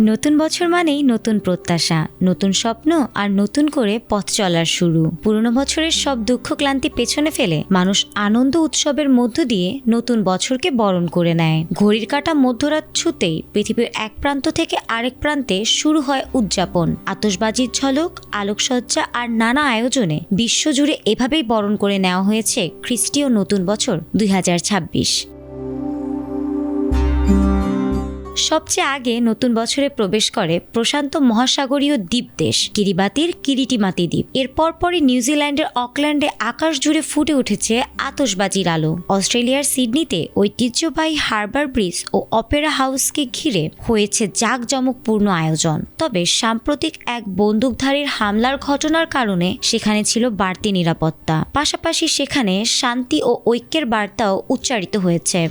নতুন বছর মানেই নতুন প্রত্যাশা, নতুন স্বপ্ন আর নতুন করে পথ চলার শুরু। পুরনো বছরের সব দুঃখ ক্লান্তি পেছনে ফেলে মানুষ আনন্দ উৎসবের মধ্য দিয়ে নতুন বছরকে বরণ করে নেয়। ঘড়ির কাঁটা মধ্যরাত ছুতেই পৃথিবীর এক প্রান্ত থেকে আরেক প্রান্তে শুরু হয় উদযাপন। আতশবাজির ঝলক, আলোকসজ্জা আর নানা আয়োজনে বিশ্বজুড়ে এভাবেই বরণ করে নেওয়া হয়েছে খ্রিস্টীয় নতুন বছর 2026। সবচেয়ে আগে নতুন বছরে প্রবেশ করে প্রশান্ত মহাসাগরীয় দ্বীপ দেশ কিরিবাতির কিরিটিমাতি দ্বীপ। এর পরপরই নিউজিল্যান্ডের অকল্যান্ডে আকাশ জুড়ে ফুটে উঠেছে আতশবাজির আলো। অস্ট্রেলিয়ার সিডনিতে ঐতিহ্যবাহী হারবার ব্রিজ ও অপেরা হাউসকে ঘিরে হয়েছে জাঁকজমকপূর্ণ আয়োজন। তবে সাম্প্রতিক এক বন্দুকধারীর হামলার ঘটনার কারণে সেখানে ছিল বাড়তি নিরাপত্তা। পাশাপাশি সেখানে শান্তি ও ঐক্যের বার্তাও উচ্চারিত হয়েছে।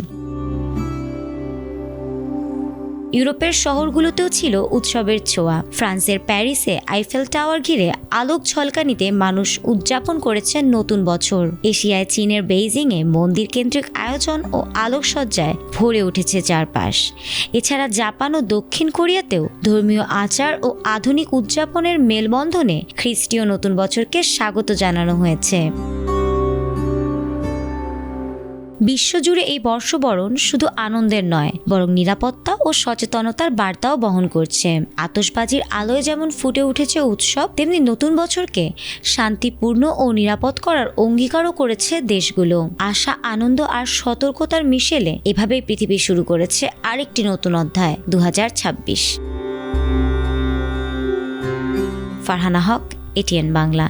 ইউরোপের শহরগুলোতেও ছিল উৎসবের ছোঁয়া। ফ্রান্সের প্যারিসে আইফেল টাওয়ার ঘিরে আলোক ঝলকানিতে মানুষ উদযাপন করেছেন নতুন বছর। এশিয়ায় চীনের বেইজিংয়ে মন্দির কেন্দ্রিক আয়োজন ও আলোকসজ্জায় ভরে উঠেছে চারপাশ। এছাড়া জাপান ও দক্ষিণ কোরিয়াতেও ধর্মীয় আচার ও আধুনিক উদযাপনের মেলবন্ধনে খ্রিস্টীয় নতুন বছরকে স্বাগত জানানো হয়েছে। বিশ্বজুড়ে এই বর্ষবরণ শুধু আনন্দের নয়, বরং নিরাপত্তা ও সচেতনতার বার্তাও বহন করছে। আতশবাজির আলোয় যেমন ফুটে উঠেছে উৎসব, তেমনি নতুন বছরকে শান্তিপূর্ণ ও নিরাপদ করার অঙ্গীকারও করেছে দেশগুলো। আশা, আনন্দ আর সতর্কতার মিশেলে এভাবেই পৃথিবী শুরু করেছে আরেকটি নতুন অধ্যায় 2026। ফারহানা হক, এটিএন বাংলা।